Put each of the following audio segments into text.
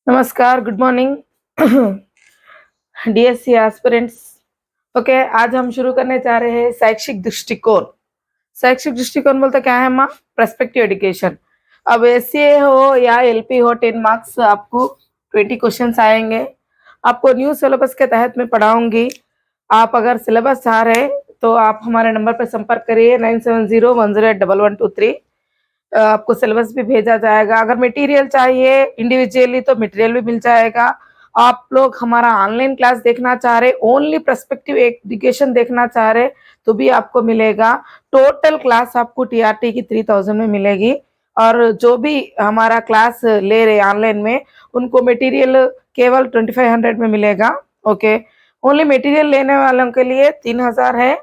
नमस्कार, good morning DSC aspirants. Okay, आज हम शुरू करने जा रहे हैं शैक्षिक दृष्टिकोण। शैक्षिक दृष्टिकोण बोलते क्या है माँ? Perspective education. अब एससीए हो या एलपी हो, 10 मार्क्स आपको 20 क्वेश्चंस आएंगे। आपको न्यू सिलेबस के तहत मैं पढ़ाऊंगी। आप अगर सिलेबस चाह रहे तो आप हमारे नंबर पर संपर्क करिए 9701081123। आपको सिलेबस भी भेजा जाएगा। अगर मटेरियल चाहिए इंडिविजुअली तो मटेरियल भी मिल जाएगा। आप लोग हमारा ऑनलाइन क्लास देखना चाह रहे, ओनली पर्सपेक्टिव एजुकेशन देखना चाह रहे तो भी आपको मिलेगा। टोटल क्लास आपको टीआरटी की 3000 में मिलेगी। और जो भी हमारा क्लास ले रहे ऑनलाइन में उनको मटेरियल केवल 2500 में मिलेगा। ओके, ओनली मटेरियल लेने वालों के लिए 3000 है।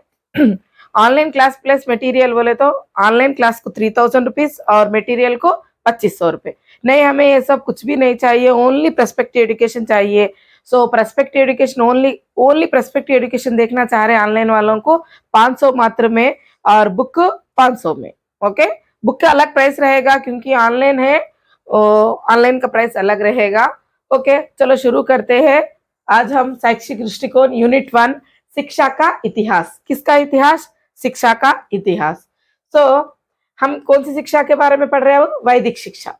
ऑनलाइन क्लास प्लस मटेरियल बोले तो ऑनलाइन क्लास को 3000 रुपीज और मटेरियल को 2500 रुपये। नहीं, हमें ये सब कुछ भी नहीं चाहिए, ओनली पर्सपेक्टिव एजुकेशन चाहिए। So perspective education only perspective education देखना चाह रहे हैं ऑनलाइन वालों को 500 मात्र में और बुक 500 में। ओके, बुक का अलग प्राइस रहेगा क्योंकि ऑनलाइन है, ऑनलाइन का प्राइस अलग रहेगा। ओके, चलो शुरू करते हैं। आज हम शैक्षिक दृष्टिकोण यूनिट 1 शिक्षा का इतिहास। किसका इतिहास? शिक्षा का इतिहास। तो हम कौन सी शिक्षा के बारे में पढ़ रहे हैं? वैदिक शिक्षा।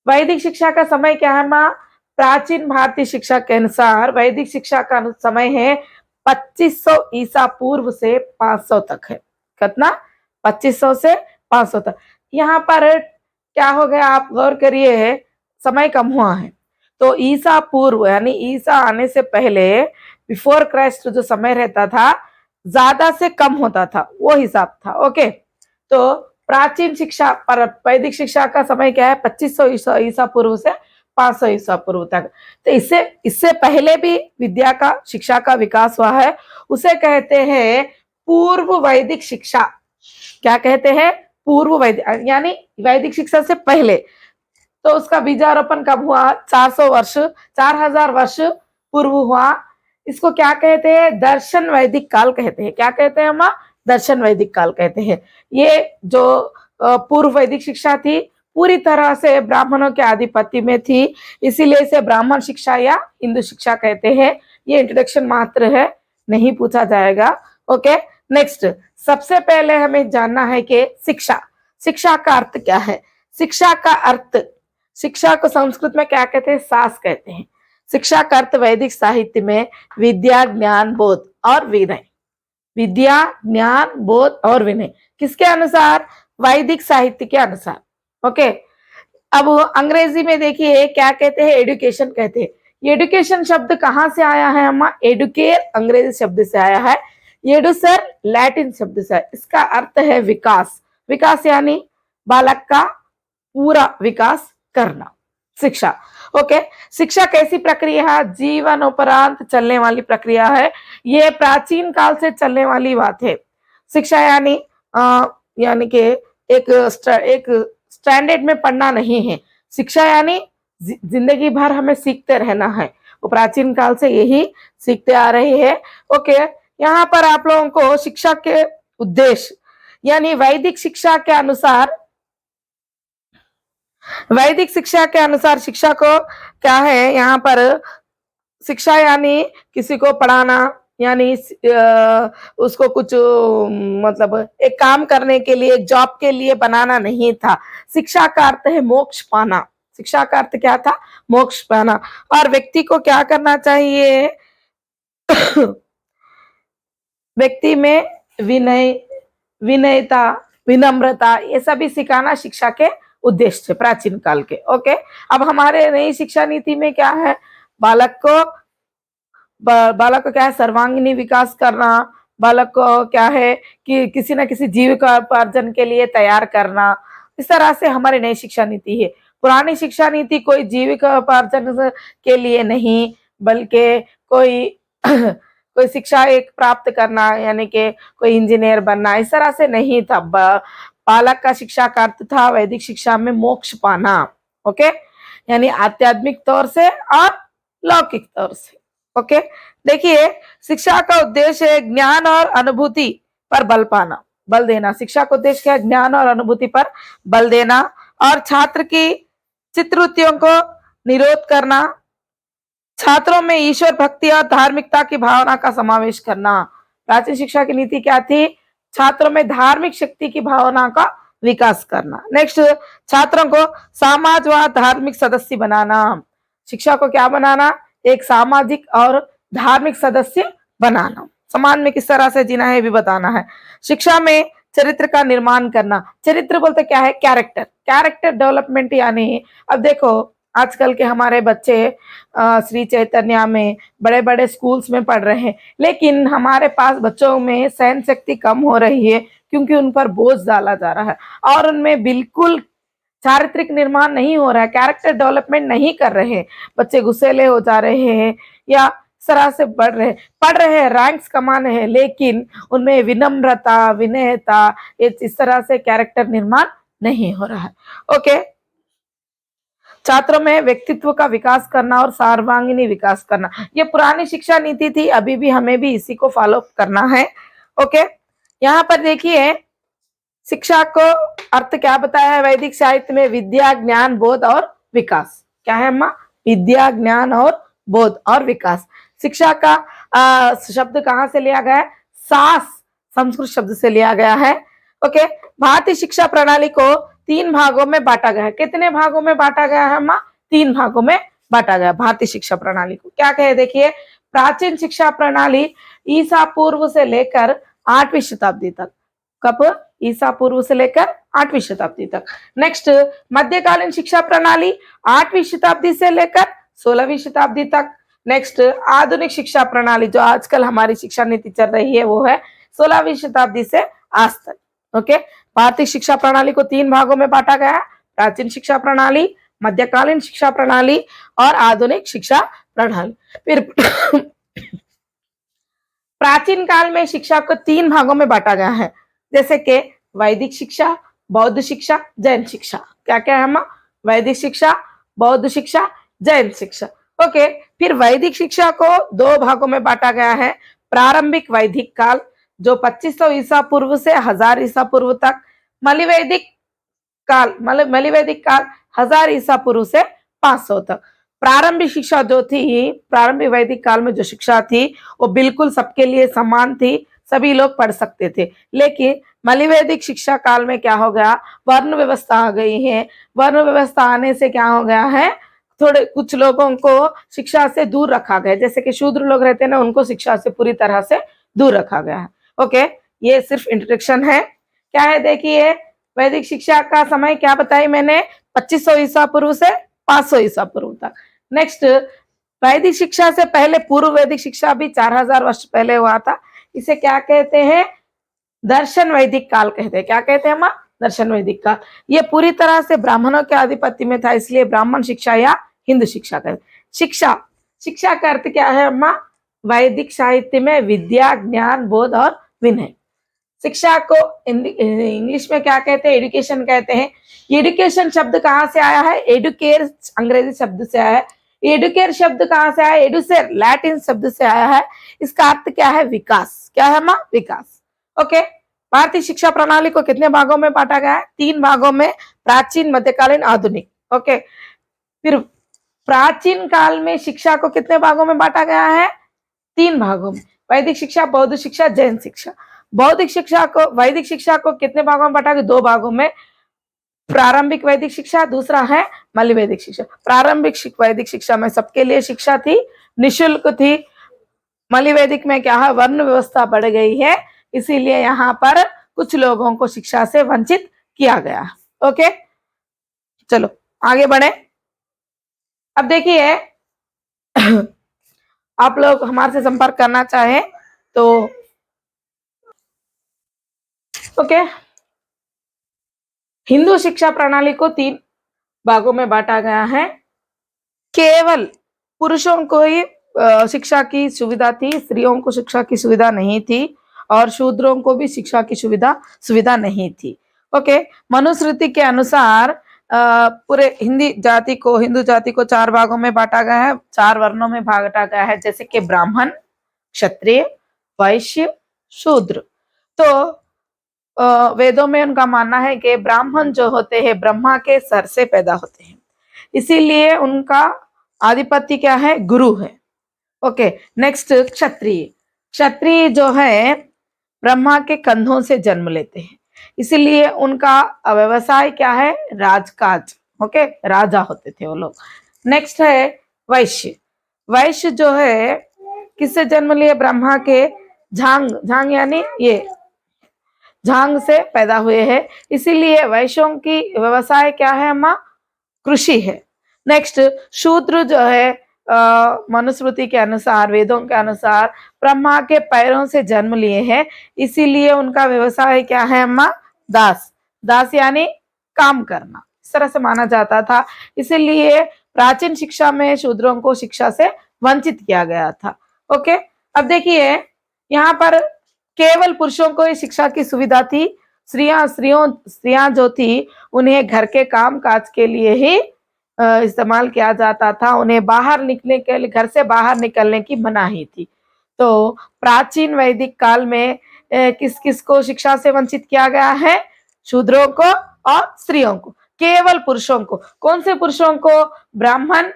वैदिक शिक्षा का समय क्या है माँ? प्राचीन भारतीय शिक्षा के अनुसार वैदिक शिक्षा का समय है 2500 ईसा पूर्व से 500 तक है। कितना? 2500 से 500 तक। यहाँ पर क्या हो गया, आप गौर करिए, समय कम हुआ है। तो ईसा पूर्व यानी ईसा आने से पहले बिफोर क्राइस्ट जो समय रहता था ज्यादा से कम होता था, वो हिसाब था। ओके, तो प्राचीन शिक्षा पर वैदिक शिक्षा का समय क्या है? 2500 ईसा पूर्व से 500 ईसा पूर्व तक। तो इससे पहले भी विद्या का शिक्षा का विकास हुआ है, उसे कहते हैं पूर्व वैदिक शिक्षा। क्या कहते हैं? पूर्व वैदिक, यानी वैदिक शिक्षा से पहले। तो उसका बीजारोपण कब हुआ? 400 वर्ष 4000 वर्ष पूर्व हुआ। इसको क्या कहते हैं? दर्शन वैदिक काल कहते हैं। क्या कहते हैं हम? दर्शन वैदिक काल कहते हैं। ये जो पूर्व वैदिक शिक्षा थी पूरी तरह से ब्राह्मणों के आधिपत्य में थी, इसीलिए इसे ब्राह्मण शिक्षा या हिंदू शिक्षा कहते हैं। ये इंट्रोडक्शन मात्र है, नहीं पूछा जाएगा। ओके, नेक्स्ट, सबसे पहले हमें जानना है कि शिक्षा का अर्थ क्या है? शिक्षा का अर्थ, शिक्षा को संस्कृत में क्या कहते हैं? शास्त्र कहते हैं। शिक्षा का अर्थ वैदिक साहित्य में विद्या, ज्ञान, बोध और विनय। विद्या, ज्ञान, बोध और विनय किसके अनुसार? वैदिक साहित्य के अनुसार। ओके, अब अंग्रेजी में देखिए क्या कहते हैं? एडुकेशन कहते हैं। एडुकेशन शब्द कहाँ से आया है अम्मा? एडुकेर अंग्रेजी शब्द से आया है, एडुसर लैटिन शब्द से। इसका अर्थ है विकास। विकास यानी बालक का पूरा विकास करना, शिक्षा। ओके, शिक्षा कैसी प्रक्रिया है? जीवनोपरांत चलने वाली प्रक्रिया है। ये प्राचीन काल से चलने वाली बात है। शिक्षा यानी कि एक स्टैंडर्ड में पढ़ना नहीं है। शिक्षा यानी जिंदगी भर हमें सीखते रहना है। वो प्राचीन काल से यही सीखते आ रहे हैं। ओके, यहाँ पर आप लोगों को शिक्षा के उद्देश्य यानी वैदिक शिक्षा के अनुसार शिक्षा को क्या है? यहाँ पर शिक्षा यानी किसी को पढ़ाना, यानी उसको कुछ मतलब एक काम करने के लिए, एक जॉब के लिए बनाना नहीं था। शिक्षा का अर्थ है मोक्ष पाना। शिक्षा का अर्थ क्या था? मोक्ष पाना। और व्यक्ति को क्या करना चाहिए? व्यक्ति में विनयता, विनम्रता, ये सभी सिखाना शिक्षा के उद्देश्य प्राचीन काल के। ओके, अब हमारे नई शिक्षा नीति में क्या है? बालक को क्या है? सर्वांगीण विकास करना। बालक को क्या है कि किसी न किसी जीविका उपार्जन के लिए तैयार करना। इस तरह से हमारी नई शिक्षा नीति है। पुरानी शिक्षा नीति कोई जीविका उपार्जन के लिए नहीं, बल्कि कोई कोई शिक्षा एक प्राप्त करना, यानी कि कोई इंजीनियर बनना, इस तरह से नहीं था। बालक का शिक्षा का अर्थ था वैदिक शिक्षा में मोक्ष पाना। ओके, यानी आध्यात्मिक तौर से और लौकिक तौर से। ओके, देखिए शिक्षा का उद्देश्य है ज्ञान और अनुभूति पर बल देना। शिक्षा का उद्देश्य क्या है? ज्ञान और अनुभूति पर बल देना और छात्र की चित्तवृत्तियों को निरोध करना, छात्रों में ईश्वर भक्ति और धार्मिकता की भावना का समावेश करना। प्राचीन शिक्षा की नीति क्या थी? छात्रों में धार्मिक शक्ति की भावना का विकास करना। नेक्स्ट, छात्रों को समाज व धार्मिक सदस्य बनाना। शिक्षा को क्या बनाना? एक सामाजिक और धार्मिक सदस्य बनाना। समाज में किस तरह से जीना है भी बताना है। शिक्षा में चरित्र का निर्माण करना। चरित्र बोलते क्या है? कैरेक्टर। कैरेक्टर डेवलपमेंट यानी अब देखो आजकल के हमारे बच्चे श्री चैतन्य में बड़े बड़े स्कूल्स में पढ़ रहे हैं, लेकिन हमारे पास बच्चों में सहन शक्ति कम हो रही है क्योंकि उन पर बोझ डाला जा रहा है और उनमें बिल्कुल चारित्रिक निर्माण नहीं हो रहा है, कैरेक्टर डेवलपमेंट नहीं कर रहे हैं। बच्चे गुस्सेले हो जा रहे हैं या इस तरह से पढ़ रहे हैं, रैंक्स कमा रहे हैं, लेकिन उनमें विनम्रता, विनयता, इस तरह से कैरेक्टर निर्माण नहीं हो रहा है। ओके, छात्रों में व्यक्तित्व का विकास करना और सर्वांगीण विकास करना, ये पुरानी शिक्षा नीति थी, अभी भी हमें भी इसी को फॉलो करना है। ओके, यहाँ पर देखिए शिक्षा को अर्थ क्या बताया है वैदिक साहित्य में? विद्या, ज्ञान, बोध और विकास। क्या है अम्मा? विद्या, ज्ञान और बोध और विकास। शिक्षा का शब्द कहाँ से लिया गया है? सास संस्कृत शब्द से लिया गया है। ओके, भारतीय शिक्षा प्रणाली को 3 भागों में बांटा गया है। कितने भागों में बांटा गया है अम्मा? 3 भागों में बांटा गया भारतीय शिक्षा प्रणाली को। क्या कहे देखिए, प्राचीन शिक्षा प्रणाली ईसा पूर्व से लेकर 8वीं शताब्दी तक। कब? ईसा पूर्व से लेकर 8वीं शताब्दी तक। नेक्स्ट, मध्यकालीन शिक्षा प्रणाली 8वीं शताब्दी से लेकर 16वीं शताब्दी तक। नेक्स्ट, आधुनिक शिक्षा प्रणाली जो आजकल हमारी शिक्षा नीति चल रही है वो है 16वीं शताब्दी से आज तक। ओके, भारतीय शिक्षा प्रणाली को 3 भागों में बांटा गया है, प्राचीन शिक्षा प्रणाली, मध्यकालीन शिक्षा प्रणाली और आधुनिक शिक्षा प्रणाली। फिर प्राचीन काल में शिक्षा को 3 भागों में बांटा गया है, जैसे कि वैदिक शिक्षा, बौद्ध शिक्षा, जैन शिक्षा। क्या क्या है अम्मा? वैदिक शिक्षा, बौद्ध शिक्षा, जैन शिक्षा। ओके, फिर वैदिक शिक्षा को 2 भागों में बांटा गया है, प्रारंभिक वैदिक काल जो 2500 ईसा पूर्व से 1000 ईसा पूर्व तक, मलिवैदिक काल 1000 ईसा पूर्व से 500 तक। प्रारंभिक शिक्षा जो थी, प्रारंभिक वैदिक काल में जो शिक्षा थी वो बिल्कुल सबके लिए समान थी, सभी लोग पढ़ सकते थे। लेकिन मलिवैदिक शिक्षा काल में क्या हो गया? वर्ण व्यवस्था आ गई है। वर्ण व्यवस्था आने से क्या हो गया है? थोड़े कुछ लोगों को शिक्षा से दूर रखा गया, जैसे कि शूद्र लोग रहते हैं ना, उनको शिक्षा से पूरी तरह से दूर रखा गया है। ओके, ये सिर्फ इंट्रोडक्शन है। क्या है देखिए, वैदिक शिक्षा का समय क्या बताई मैंने? 2500 ईसा पूर्व से 500 ईसा पूर्व तक। नेक्स्ट, वैदिक शिक्षा से पहले पूर्व वैदिक शिक्षा भी 4000 वर्ष पहले हुआ था, इसे क्या कहते हैं? दर्शन वैदिक काल कहते हैं। क्या कहते हैं अम्मा? दर्शन वैदिक काल। ये पूरी तरह से ब्राह्मणों के आधिपत्य में था, इसलिए ब्राह्मण शिक्षा या हिंदू शिक्षा कहते हैं। शिक्षा का अर्थ क्या है अम्मा? वैदिक साहित्य में विद्या, ज्ञान, बोध और विनय। शिक्षा को इंग्लिश में क्या कहते हैं? एजुकेशन कहते हैं। एजुकेशन शब्द कहाँ से आया है? एडुकेयर अंग्रेजी शब्द से आया है। एडुकेयर शब्द कहाँ से आया? एडुसेर लैटिन शब्द से आया है। इसका अर्थ क्या है? विकास। क्या है अम्मा? विकास। ओके, भारतीय शिक्षा प्रणाली को कितने भागों में बांटा गया है? 3 भागों में, प्राचीन, मध्यकालीन, आधुनिक। ओके, फिर प्राचीन काल में शिक्षा को कितने भागों में बांटा गया है? 3 भागों में, वैदिक शिक्षा, बौद्ध शिक्षा, जैन शिक्षा। वैदिक शिक्षा को कितने भागों में बांटा गया? 2 भागों में, प्रारंभिक वैदिक शिक्षा, दूसरा है मलिवैदिक शिक्षा। प्रारंभिक वैदिक शिक्षा में सबके लिए शिक्षा थी, निःशुल्क थी। मलिवैदिक में क्या है? वर्ण व्यवस्था बढ़ गई है, इसीलिए यहाँ पर कुछ लोगों को शिक्षा से वंचित किया गया। ओके, चलो आगे बढ़े। अब देखिए आप लोग हमारे से संपर्क करना चाहे तो ओके, हिंदू शिक्षा प्रणाली को 3 भागों में बांटा गया है। केवल पुरुषों को ही शिक्षा की सुविधा थी, स्त्रियों को शिक्षा की सुविधा नहीं थी और शूद्रों को भी शिक्षा की सुविधा नहीं थी। ओके, मनुस्मृति के अनुसार पूरे हिंदू जाति को 4 भागों में बांटा गया है, 4 वर्णों में बांटा गया है, जैसे कि ब्राह्मण, क्षत्रिय, वैश्य, शूद्र। तो वेदों में उनका मानना है कि ब्राह्मण जो होते हैं ब्रह्मा के सर से पैदा होते हैं, इसीलिए उनका आधिपत्य क्या है, गुरु है। ओके, नेक्स्ट क्षत्रिय। क्षत्रिय जो है ब्रह्मा के कंधों से जन्म लेते हैं, इसीलिए उनका व्यवसाय क्या है, राजकाज। ओके, राजा होते थे वो लोग। नेक्स्ट है वैश्य। वैश्य जो है किससे जन्म लिए, ब्रह्मा के झांग, झांग यानी ये झांग से पैदा हुए हैं, इसीलिए वैश्यों की व्यवसाय क्या है अम्मा, कृषि है। नेक्स्ट शूद्र जो है मनुस्मृति के अनुसार, वेदों के अनुसार ब्रह्मा के पैरों से जन्म लिए हैं, इसीलिए उनका व्यवसाय क्या है अम्मा, दास। दास यानी काम करना, इस तरह से माना जाता था, इसीलिए प्राचीन शिक्षा में शूद्रों को शिक्षा से वंचित किया गया था। ओके, अब देखिए यहाँ पर केवल पुरुषों को ही शिक्षा की सुविधा थी, स्त्रियां जो थी उन्हें घर के काम काज के लिए ही इस्तेमाल किया जाता था, उन्हें बाहर निकलने के लिए, घर से बाहर निकलने की मनाही थी। तो प्राचीन वैदिक काल में किस किस को शिक्षा से वंचित किया गया है, शूद्रों को और स्त्रियों को, केवल पुरुषों को। कौन से पुरुषों को, ब्राह्मण,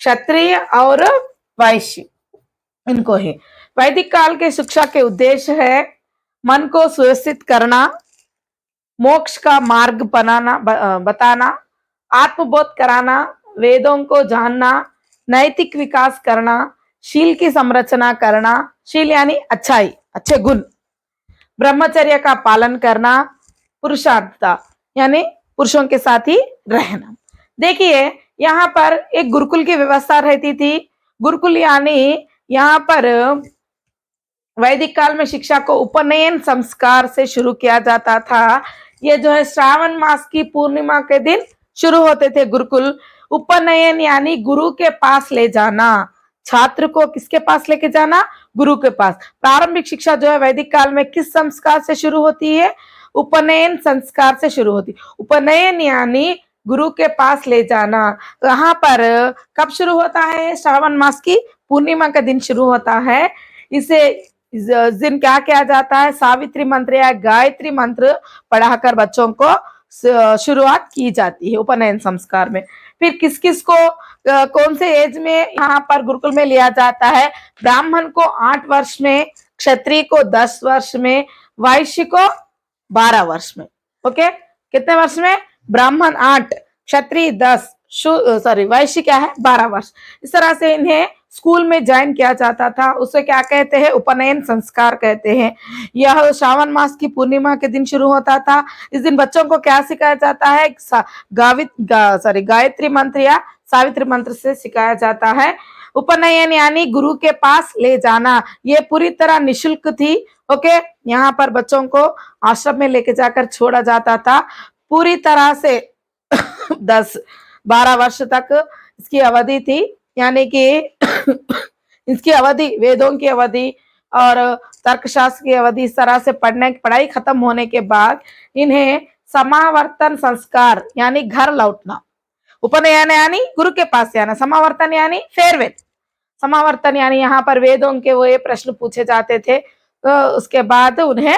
क्षत्रिय और वैश्य, इनको ही। वैदिक काल के शिक्षा के उद्देश्य है मन को सुव्यवस्थित करना, मोक्ष का मार्ग बताना, आत्मबोध कराना, वेदों को जानना, नैतिक विकास करना, शील की संरचना करना, शील यानी अच्छाई, अच्छे गुण, ब्रह्मचर्य का पालन करना, पुरुषार्थता यानी पुरुषों के साथ ही रहना। देखिए यहाँ पर एक गुरुकुल की व्यवस्था रहती थी। गुरुकुल यानी यहाँ पर वैदिक काल में शिक्षा को उपनयन संस्कार से शुरू किया जाता था। ये जो है श्रावण मास की पूर्णिमा के दिन शुरू होते थे गुरुकुल। उपनयन यानी गुरु के पास ले जाना, छात्र को किसके पास लेके जाना, गुरु के पास। प्रारंभिक शिक्षा जो है वैदिक काल में किस संस्कार से शुरू होती है, उपनयन संस्कार से शुरू होती। उपनयन यानी गुरु के पास ले जाना। यहाँ पर कब शुरू होता है, श्रावण मास की पूर्णिमा का दिन शुरू होता है। इसे इस दिन क्या किया जाता है, सावित्री मंत्र या गायत्री मंत्र पढ़ाकर बच्चों को शुरुआत की जाती है उपनयन संस्कार में। फिर किस किस को कौन से एज में यहाँ पर गुरुकुल में लिया जाता है, ब्राह्मण को 8 वर्ष में, क्षत्रिय को 10 वर्ष में, वैश्य को 12 वर्ष में। ओके, कितने वर्ष में, ब्राह्मण 8, क्षत्रिय 10, वैश्य क्या है 12 वर्ष। इस तरह से इन्हें स्कूल में ज्वाइन किया जाता था। उसे क्या कहते हैं, उपनयन संस्कार कहते हैं। यह श्रावण मास की पूर्णिमा के दिन शुरू होता था। इस दिन बच्चों को क्या सिखाया जाता है, गायत्री मंत्र या सावित्री मंत्र से सिखाया जाता है। उपनयन यानी गुरु के पास ले जाना, ये पूरी तरह निशुल्क थी। ओके, यहाँ पर बच्चों को आश्रम में लेके जाकर छोड़ा जाता था। पूरी तरह से 10-12 वर्ष तक इसकी अवधि थी, यानी कि इसकी अवधि, वेदों की अवधि और तर्कशास्त्र की अवधि, इस तरह से पढ़ाई खत्म होने के बाद इन्हें समावर्तन संस्कार यानी घर लौटना। उपनयन यानी गुरु के पास जाना, समावर्तन यानी फेयरवेल। समावर्तन यानी यहाँ पर वेदों के वो ये प्रश्न पूछे जाते थे, तो उसके बाद उन्हें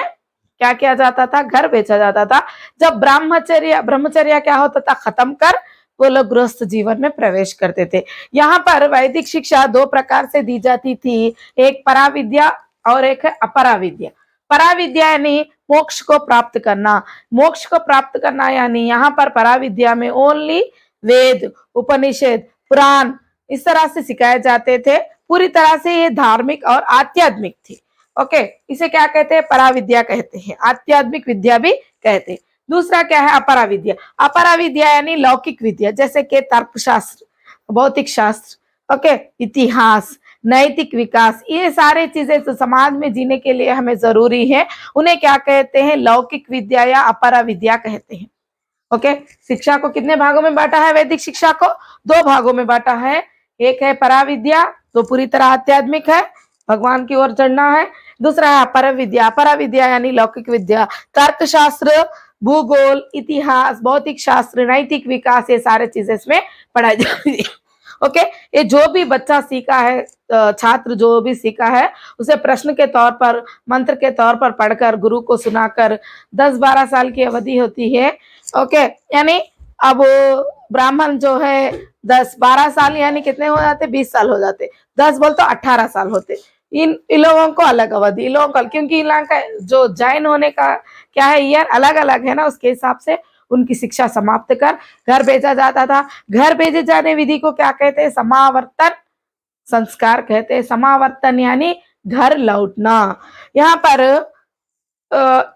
क्या किया जाता था, घर भेजा जाता था। जब ब्रह्मचर्य क्या होता था, खत्म कर वो लोग गृहस्थ जीवन में प्रवेश करते थे। यहाँ पर वैदिक शिक्षा 2 प्रकार से दी जाती थी, एक पराविद्या और एक है अपराविद्या। पराविद्या यानी मोक्ष को प्राप्त करना। मोक्ष को प्राप्त करना यानी यहाँ पर पराविद्या में ओनली वेद, उपनिषद, पुराण इस तरह से सिखाए जाते थे। पूरी तरह से ये धार्मिक और आध्यात्मिक थी। ओके, इसे क्या कहते हैं, पराविद्या कहते हैं, आध्यात्मिक विद्या भी कहते हैं। दूसरा क्या है, अपराविद्या। अपराविद्या यानी लौकिक विद्या, जैसे कि तर्कशास्त्र, भौतिक शास्त्र, ओके, इतिहास, नैतिक विकास, ये सारे चीजें तो समाज में जीने के लिए हमें जरूरी है, उन्हें क्या कहते हैं, लौकिक विद्या या अपराविद्या कहते हैं। ओके, शिक्षा को कितने भागों में बांटा है, वैदिक शिक्षा को 2 भागों में बांटा है। एक है पराविद्या, तो पूरी तरह आध्यात्मिक है, भगवान की ओर चढ़ना है। दूसरा है अपराविद्या। अपराविद्या यानी लौकिक विद्या, तर्कशास्त्र, भूगोल, इतिहास, भौतिक शास्त्र, नैतिक विकास, ये सारे चीजें इसमें पढ़ाई जाती है। ओके, ये जो भी बच्चा सीखा है, छात्र जो भी सीखा है, उसे प्रश्न के तौर पर, मंत्र के तौर पर पढ़कर गुरु को सुनाकर 10-12 साल की अवधि होती है। ओके, यानी अब ब्राह्मण जो है 10-12 साल यानी कितने हो जाते, 20 साल हो जाते, 10 बोल तो 18 साल होते। इन लोगों को अलग अवधि, इन लोगों को, क्योंकि इन लोगों का जो जॉइन होने का क्या है ईयर अलग अलग है ना, उसके हिसाब से उनकी शिक्षा समाप्त कर घर भेजा जाता था। घर भेजे जाने विधि को क्या कहते हैं, समावर्तन संस्कार कहते हैं। समावर्तन यानी घर लौटना। यहाँ पर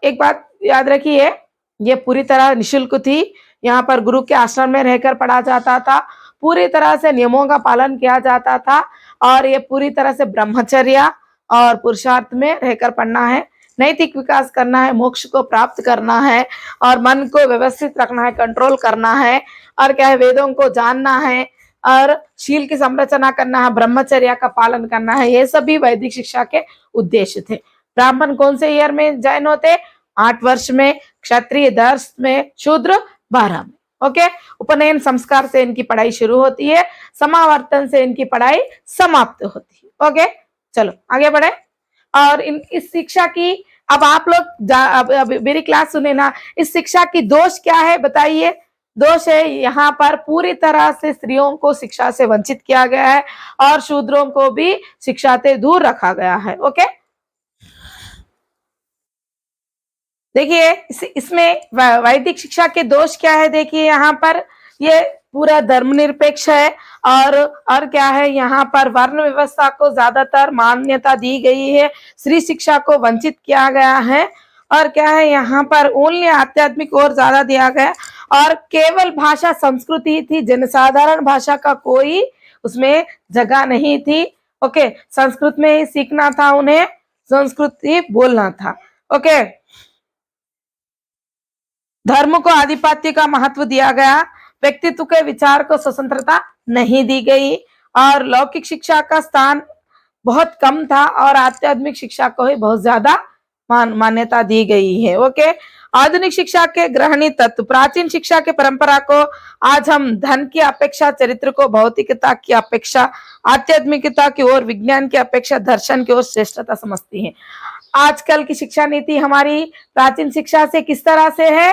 एक बात याद रखिए, ये पूरी तरह निशुल्क थी। यहाँ पर गुरु के आश्रम में रहकर पढ़ा जाता था, पूरी तरह से नियमों का पालन किया जाता था, और ये पूरी तरह से ब्रह्मचर्य और पुरुषार्थ में रहकर पढ़ना है। नैतिक विकास करना है, मोक्ष को प्राप्त करना है, और मन को व्यवस्थित रखना है, कंट्रोल करना है, और क्या है वेदों को जानना है, और शील की संरचना करना है, ब्रह्मचर्य का पालन करना है। ये सभी वैदिक शिक्षा के उद्देश्य थे। ब्राह्मण कौन से ईयर में ज्वाइन होते, 8 वर्ष में, क्षत्रिय 10 में, शूद्र 12 में। ओके, उपनयन संस्कार से इनकी पढ़ाई शुरू होती है, समावर्तन से इनकी पढ़ाई समाप्त होती है। ओके, चलो आगे बढ़े। और इस शिक्षा की, अब आप लोग अब मेरी क्लास सुने ना, इस शिक्षा की दोष क्या है बताइए। दोष है यहाँ पर पूरी तरह से स्त्रियों को शिक्षा से वंचित किया गया है, और शूद्रों को भी शिक्षा से दूर रखा गया है। ओके, देखिए इसमें वैदिक शिक्षा के दोष क्या है, देखिए यहाँ पर ये पूरा धर्मनिरपेक्ष है, और क्या है यहाँ पर वर्ण व्यवस्था को ज्यादातर मान्यता दी गई है, स्त्री शिक्षा को वंचित किया गया है, और क्या है यहाँ पर ओनली आध्यात्मिक और ज्यादा दिया गया, और केवल भाषा संस्कृति थी, जनसाधारण भाषा का कोई उसमें जगह नहीं थी। ओके, संस्कृत में ही सीखना था उन्हें, संस्कृत ही बोलना था। ओके, धर्म को आधिपत्य का महत्व दिया गया, व्यक्तित्व के विचार को स्वतंत्रता नहीं दी गई, और लौकिक शिक्षा का स्थान बहुत कम था, और आध्यात्मिक शिक्षा को ही बहुत ज्यादा मान्यता दी गई है। ओके, आधुनिक शिक्षा के ग्रहणी तत्व, प्राचीन शिक्षा के परंपरा को आज हम धन की अपेक्षा चरित्र को, भौतिकता की अपेक्षा आध्यात्मिकता की ओर, विज्ञान की अपेक्षा दर्शन की ओर श्रेष्ठता समझती है। आजकल की शिक्षा नीति हमारी प्राचीन शिक्षा से किस तरह से है,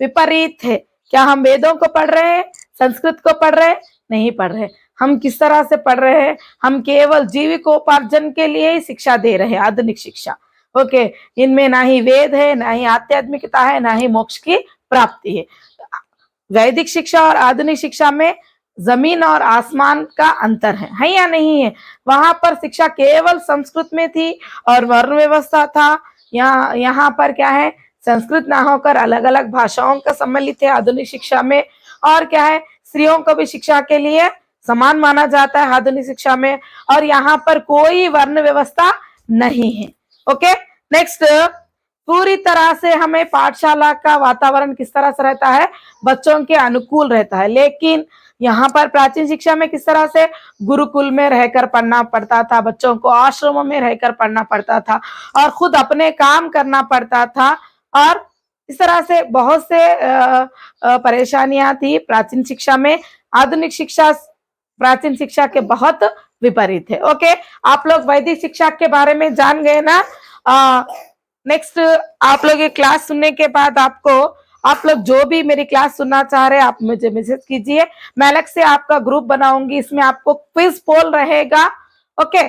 विपरीत है। क्या हम वेदों को पढ़ रहे हैं, संस्कृत को पढ़ रहे हैं? नहीं पढ़ रहे। हम किस तरह से पढ़ रहे हैं, हम केवल जीविकोपार्जन के लिए ही शिक्षा दे रहे हैं, आधुनिक शिक्षा। ओके, इनमें ना ही वेद है, ना ही आध्यात्मिकता है, ना ही मोक्ष की प्राप्ति है। वैदिक शिक्षा और आधुनिक शिक्षा में जमीन और आसमान का अंतर है या नहीं है। वहां पर शिक्षा केवल संस्कृत में थी, और वर्ण व्यवस्था था। यहाँ पर क्या है, संस्कृत ना होकर अलग अलग भाषाओं का सम्मिलित है आधुनिक शिक्षा में, और क्या है, स्त्रियों को भी शिक्षा के लिए समान माना जाता है आधुनिक शिक्षा में, और यहाँ पर कोई वर्ण व्यवस्था नहीं है। ओके, नेक्स्ट, पूरी तरह से हमें पाठशाला का वातावरण किस तरह से रहता है, बच्चों के अनुकूल रहता है। लेकिन यहाँ पर प्राचीन शिक्षा में किस तरह से, गुरुकुल में रहकर पढ़ना पड़ता था, बच्चों को आश्रमों में रहकर पढ़ना पड़ता था, और खुद अपने काम करना पड़ता था, और इस तरह से बहुत से परेशानियां थी प्राचीन शिक्षा में। आधुनिक शिक्षा प्राचीन शिक्षा के बहुत विपरीत है। ओके, आप लोग वैदिक शिक्षा के बारे में जान गए ना। नेक्स्ट, आप लोग ये क्लास सुनने के बाद आप लोग जो भी मेरी क्लास सुनना चाह रहे हैं, आप मुझे मैसेज कीजिए, मैं अलग से आपका ग्रुप बनाऊंगी, इसमें आपको क्विज पोल रहेगा। ओके,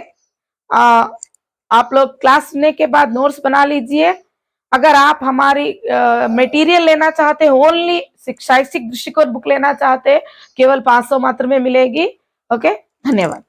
आप लोग क्लास सुनने के बाद नोट्स बना लीजिए। अगर आप हमारी मटेरियल लेना चाहते हैं, ओनली शैक्षिक दृष्टिकोण बुक लेना चाहते हैं, केवल 500 मात्र में मिलेगी। ओके, धन्यवाद।